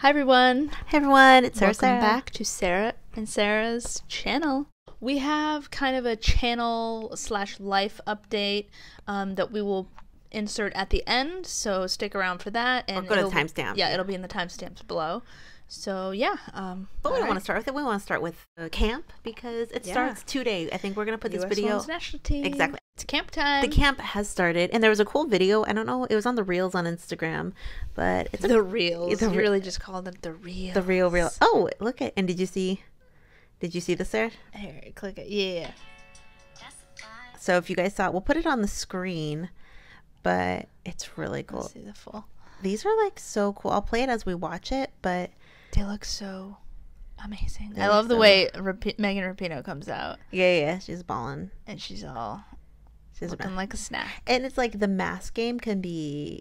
Hi everyone. Hey everyone, it's Sara. Welcome back to Sara and Sarah's channel. We have kind of a channel / life update that we will insert at the end, so stick around for that. And or go to the timestamp. Yeah, it'll be in the timestamps below. So yeah. But we don't want to start with it. We want to start with camp because it starts today. I think we're going to put this video. USWNT national team. Exactly. It's camp time. The camp has started, and there was a cool video. I don't know. It was on the Reels on Instagram, but it's the Reels. You really just called it the Reels. The Reel. Oh, look at, and did you see this there? Here, click it. Yeah. So if you guys saw it, we'll put it on the screen, but it's really cool. Let's see the full. These are like so cool. I'll play it as we watch it, but they look so amazing. I love the way Megan Rapinoe comes out. Yeah, she's balling, and she's looking like a snack. And it's like the mask game can be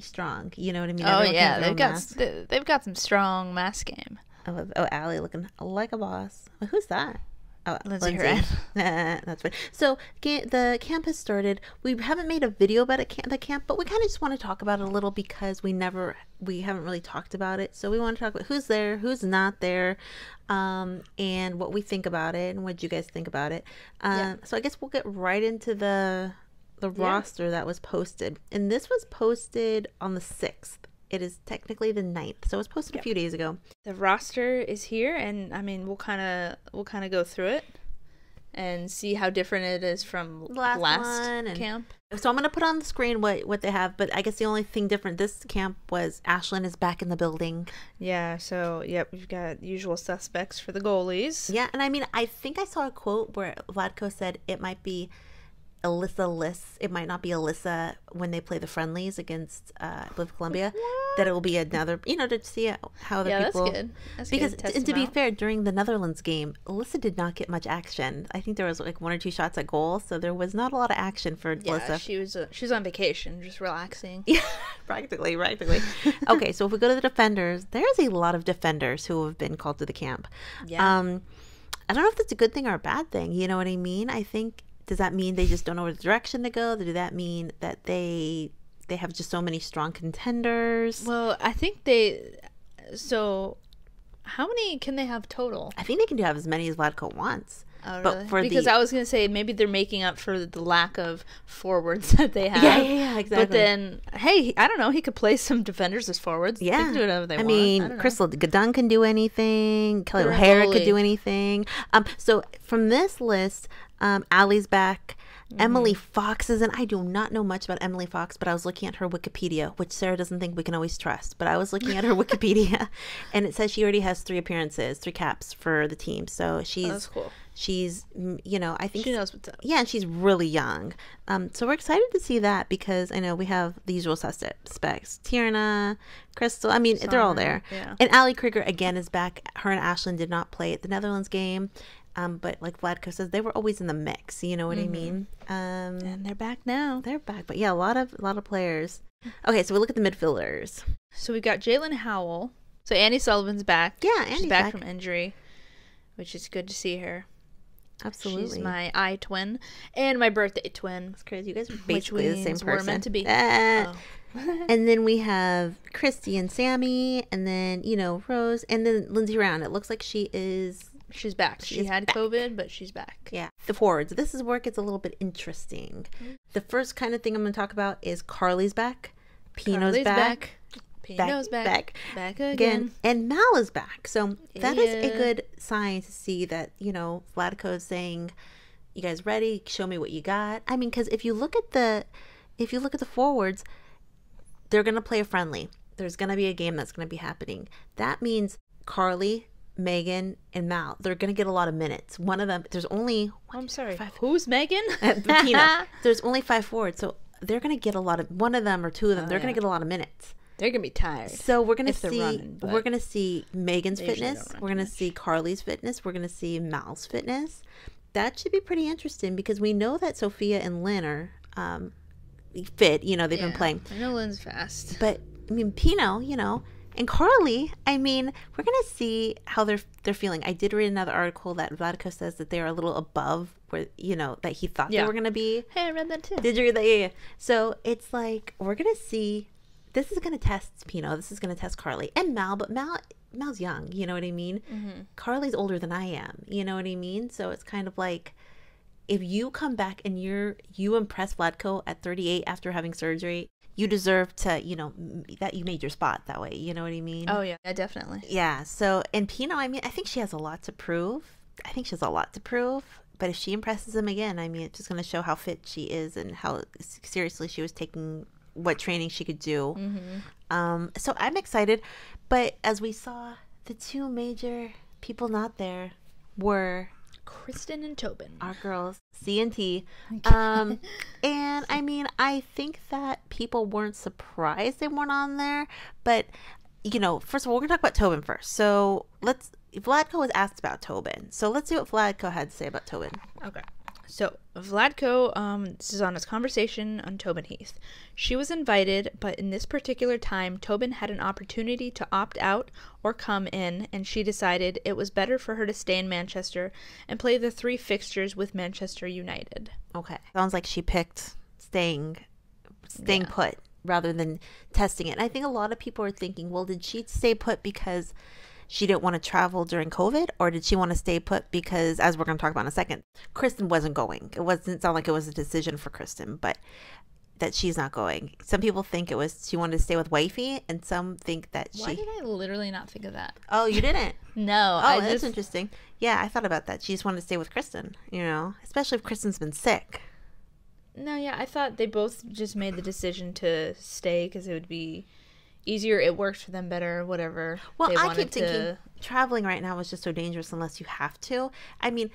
strong. You know what I mean? Oh yeah, they've got some strong mask game. Oh, Allie looking like a boss. Well, who's that? Oh, Lindsay. That's fine. So the camp has started. We haven't made a video about the camp, but we kind of just want to talk about it a little because we haven't really talked about it. So we want to talk about who's there, who's not there, and what we think about it and what you guys think about it. So I guess we'll get right into the roster that was posted, and this was posted on the 6th. It is technically the 9th, so it was posted a few days ago. The roster is here, and I mean, we'll kind of go through it and see how different it is from last camp. So I'm gonna put on the screen what they have, but I guess the only thing different this camp was Ashlyn is back in the building. Yeah. So yep, we've got usual suspects for the goalies. Yeah, and I mean, I think I saw a quote where Vlatko said it might be Alyssa. It might not be Alyssa when they play the friendlies against I believe Columbia. That it will be another, to see how the people. That's good. That's because good. And to be fair, during the Netherlands game, Alyssa did not get much action. I think there was like 1 or 2 shots at goal, so there was not a lot of action for Alyssa. She was on vacation, just relaxing. Yeah, practically. Okay, so if we go to the defenders, there's a lot of defenders who have been called to the camp. Yeah. I don't know if that's a good thing or a bad thing. You know what I mean? I think. Does that mean they just don't know where the direction to go? Does that mean that they have just so many strong contenders? Well, I think so how many can they have total? I think they can have as many as Vlatko wants. Oh, really? But because I was going to say maybe they're making up for the lack of forwards that they have. Yeah, exactly. But then, hey, I don't know. He could play some defenders as forwards. Yeah. They can do whatever they want. I mean, Crystal Gadun can do anything. Kelly O'Hara could do anything. So from this list, Allie's back. Emily Fox is in. I do not know much about Emily Fox, but I was looking at her Wikipedia, which Sara doesn't think we can always trust. But I was looking at her Wikipedia, and it says she already has 3 appearances, 3 caps for the team. So that's cool. She's, I think she knows what's up. Yeah, and she's really young. So we're excited to see that because I know we have the usual suspects. Tierna, Crystal. I mean, they're all there. Yeah. And Allie Krieger again is back. Her and Ashlyn did not play at the Netherlands game. But like Vlatko says, they were always in the mix. You know what I mean? And they're back now. They're back, but yeah, a lot of players. Okay, so we look at the midfielders. So we got Jalen Howell. So Annie Sullivan's back. Yeah, Annie's she's back from injury, which is good to see her. Absolutely, she's my eye twin and my birthday twin. It's crazy. You guys are basically the same person. We're meant to be. And then we have Christy and Sammy, and then Rose, and then Lindsay Round. It looks like she's back. She had COVID, but she's back. Yeah. The forwards. This is where it gets a little bit interesting. The first kind of thing I'm going to talk about is Carli's back. Pinoe's back. Pinoe's back. Back again. And Mal is back. So that is a good sign to see that, Vlatko is saying, you guys ready? Show me what you got. I mean, because if you look at the forwards, they're going to play a friendly. There's going to be a game that's going to be happening. That means Carli, Megan, and Mal, they're going to get a lot of minutes. One of them, there's only... I'm sorry. Who's Megan? Pinoe. There's only 5 forwards, so they're going to get a lot of... One of them or 2 of them, they're going to get a lot of minutes. They're going to be tired. So we're going to see Megan's fitness. We're going to see Carli's fitness. We're going to see Mal's fitness. That should be pretty interesting because we know that Sophia and Lynn are fit. They've been playing. I know Lynn's fast. But, I mean, Pinoe, and Carli, I mean, we're going to see how they're feeling. I did read another article that Vlatko says that they're a little above where, that he thought they were going to be. Hey, I read that too. Did you read that? Yeah. So it's like, we're going to see this is going to test Pinoe. This is going to test Carli and Mal, but Mal's young, you know what I mean? Carli's older than I am, you know what I mean? So it's kind of like, if you come back and you impress Vlatko at 38 after having surgery, you deserve to, you know, that you made your spot that way, you know what I mean? Oh yeah, definitely. Yeah. So, and Pinoe, I mean, I think she has a lot to prove. But if she impresses him again, I mean, it's just going to show how fit she is and how seriously she was taking what training she could do. So I'm excited. But as we saw, the two major people not there were Christen and Tobin, our girls, C&T. And I mean, I think that people weren't surprised they weren't on there. But, you know, first of all, we're going to talk about Tobin first. So Vlatko was asked about Tobin. So let's see what Vlatko had to say about Tobin. Okay. So Vlatko, this is on his conversation on Tobin Heath. She was invited, but in this particular time, Tobin had an opportunity to opt out or come in, and she decided it was better for her to stay in Manchester and play the 3 fixtures with Manchester United. Okay. Sounds like she picked staying put rather than testing it. And I think a lot of people are thinking, well, did she stay put because she didn't want to travel during COVID, or did she want to stay put because, as we're going to talk about in a second, Christen wasn't going? It wasn't sound like it was a decision for Christen, but that she's not going. Some people think it was she wanted to stay with wifey, and some think that Why did I literally not think of that? Oh, you didn't? No. Oh, that's interesting. Yeah, I thought about that. She just wanted to stay with Christen, you know, especially if Kristen's been sick. No, yeah, I thought they both just made the decision to stay because it would be easier. It worked for them better, whatever. Well, I keep thinking traveling right now is just so dangerous unless you have to. I mean,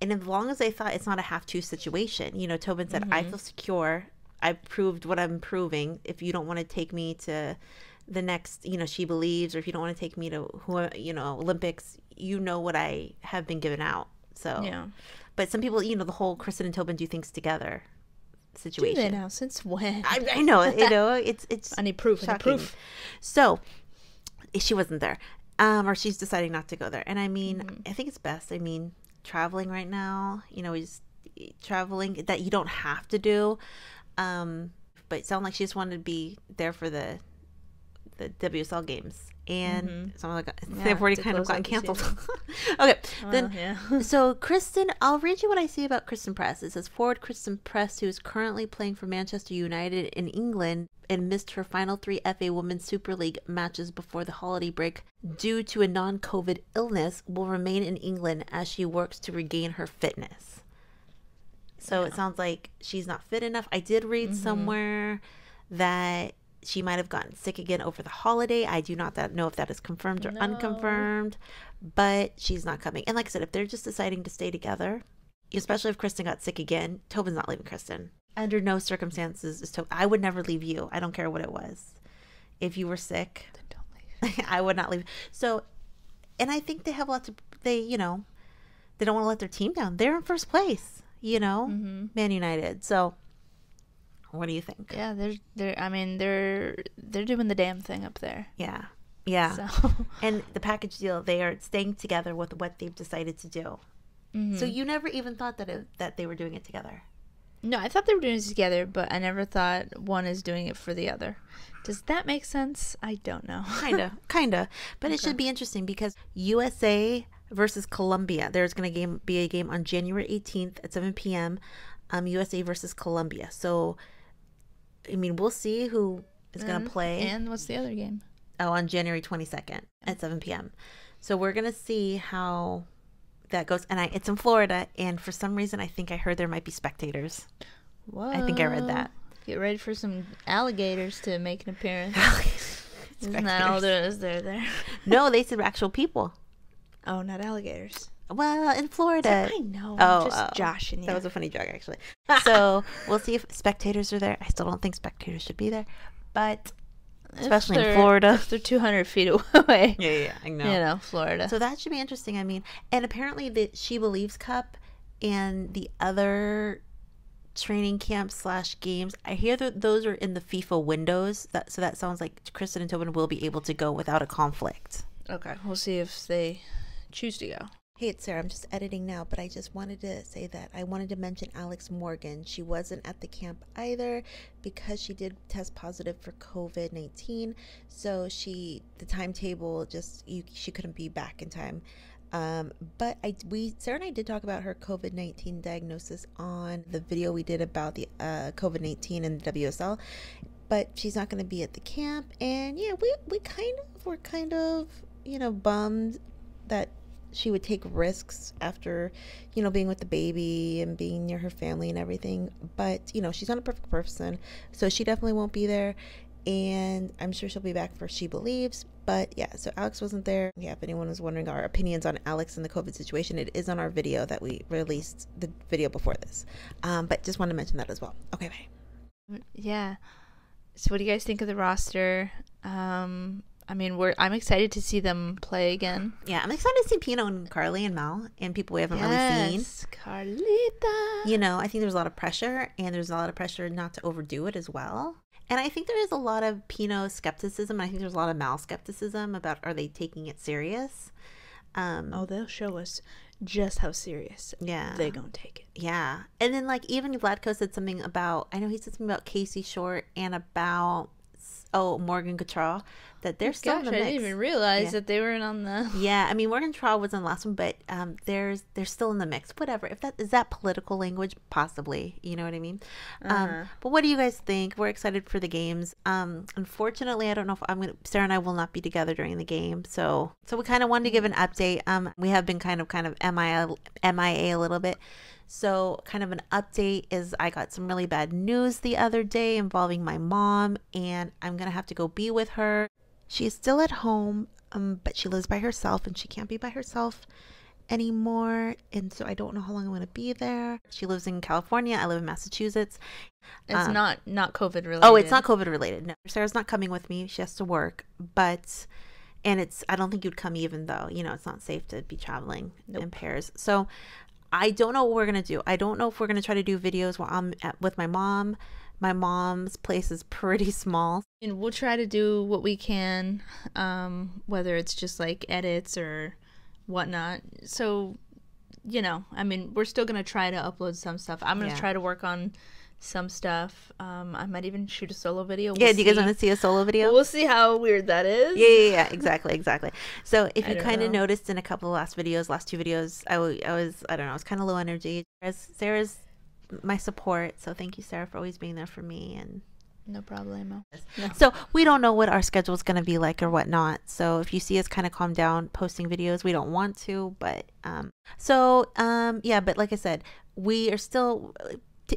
and as long as they thought it's not a have-to situation. You know, Tobin said, I feel secure. I've proved what I'm proving. If you don't want to take me to the next, you know, She Believes, or if you don't want to take me to, you know, Olympics, you know what I have been given out. So, yeah. But some people, you know, the whole Christen and Tobin do things together situation. Do they now? Since when? I know, you know, it's I need proof. So she wasn't there, or she's deciding not to go there. And I mean, I think it's best. I mean, traveling right now, you know, is traveling that you don't have to do. But it sounded like she just wanted to be there for the WSL games. And they've already kind of gotten canceled. Okay. So Christen, I'll read you what I see about Christen Press. It says, forward Christen Press, who is currently playing for Manchester United in England and missed her final 3 FA Women's Super League matches before the holiday break due to a non-COVID illness, will remain in England as she works to regain her fitness. So it sounds like she's not fit enough. I did read somewhere that she might have gotten sick again over the holiday. I do not know if that is confirmed or unconfirmed, but she's not coming. And like I said, if they're just deciding to stay together, especially if Christen got sick again, Tobin's not leaving Christen. Under no circumstances is I would never leave you. I don't care what it was. If you were sick, then don't leave. I would not leave. So, and I think they have lots of, you know, they don't want to let their team down. They're in first place, you know, Man United. So, what do you think? Yeah, they're doing the damn thing up there. Yeah. So. And the package deal, they are staying together with what they've decided to do. So you never even thought that they were doing it together? No, I thought they were doing it together, but I never thought one is doing it for the other. Does that make sense? I don't know. Kinda. But it should be interesting because USA versus Colombia. There's going to be a game on January 18th at 7 p.m. USA versus Colombia. So, I mean, we'll see who is going to play. And what's the other game? Oh, on January 22nd at 7 p.m. So we're going to see how that goes. And it's in Florida. And for some reason, I think I heard there might be spectators. Whoa. I think I read that. Get ready for some alligators to make an appearance. Isn't that all there is there? No, they said actual people. Oh, not alligators. Well, in Florida. I know. I'm just joshing you. That was a funny joke, actually. So we'll see if spectators are there. I still don't think spectators should be there. But especially in Florida. If they're 200 feet away. Yeah, I know. You know, Florida. So that should be interesting. I mean, and apparently the She Believes Cup and the other training camp / games, I hear that those are in the FIFA windows. So that sounds like Christen and Tobin will be able to go without a conflict. Okay, we'll see if they choose to go. Hey, it's Sarah. I'm just editing now, but I just wanted to say that I wanted to mention Alex Morgan. She wasn't at the camp either because she did test positive for COVID-19. So the timetable she couldn't be back in time. But Sarah and I did talk about her COVID-19 diagnosis on the video we did about the COVID-19 and the WSL. But she's not going to be at the camp, and yeah, we were kind of bummed that she would take risks after being with the baby and being near her family and everything. But she's not a perfect person, so she definitely won't be there, and I'm sure she'll be back for She Believes. But yeah, so Alex wasn't there. Yeah, if anyone was wondering our opinions on Alex and the COVID situation, it is on our video that we released, the video before this. But just wanted to mention that as well. Okay, bye. Yeah. So what do you guys think of the roster? I mean, I'm excited to see them play again. Yeah, I'm excited to see Pinoe and Carli and Mal and people we haven't really seen. Yes, Carlita. I think there's a lot of pressure, and there's a lot of pressure not to overdo it as well. And I think there is a lot of Pinoe skepticism, and I think there's a lot of Mal skepticism about, are they taking it serious? They'll show us just how serious they're gonna take it. Yeah. And then even Vlatko said something about, I know he said something about Casey Short and about Morgan Gautrat, that they're still in the mix. I didn't even realize that they weren't on the... Yeah, I mean, Morgan Gautrat was on the last one, but they're still in the mix. Whatever. If is that political language? Possibly. You know what I mean? But what do you guys think? We're excited for the games. Unfortunately, I don't know if Sarah and I will not be together during the game. So we kind of wanted to give an update. We have been kind of MIA a little bit. So kind of an update is I got some really bad news the other day involving my mom, and I'm going to have to go be with her. She is still at home, but she lives by herself, and she can't be by herself anymore. And so I don't know how long I'm going to be there. She lives in California. I live in Massachusetts. It's not COVID related. Oh, it's not COVID related. No, Sarah's not coming with me. She has to work, and I don't think you'd come even though, it's not safe to be traveling in pairs. So I don't know what we're going to do. I don't know if we're going to try to do videos while I'm with my mom. My mom's place is pretty small. And we'll try to do what we can, whether it's just edits or whatnot. So, I mean, we're still going to try to upload some stuff. I'm going to try to work on some stuff. I might even shoot a solo video. Do you guys want to see a solo video? We'll see how weird that is. Yeah, exactly. So if you kind of noticed in a couple of last two videos, I was kind of low energy. Sarah's my support, so thank you, Sarah, for always being there for me. And no problemo. No. So we don't know what our schedule is going to be like or whatnot. So if you see us kind of calm down posting videos, we don't want to, but but like I said, we are still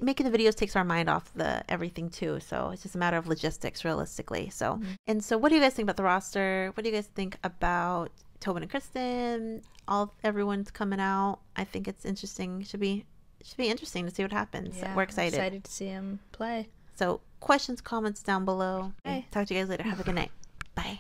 making the videos takes our mind off everything too. So it's just a matter of logistics realistically. So and so what do you guys think about the roster? What do you guys think about Tobin and Christen? Everyone's coming out. I think it's interesting. Should be interesting to see what happens. Yeah, we're excited. I'm excited to see him play. So questions, comments down below. Okay. Talk to you guys later. Have a good night. Bye.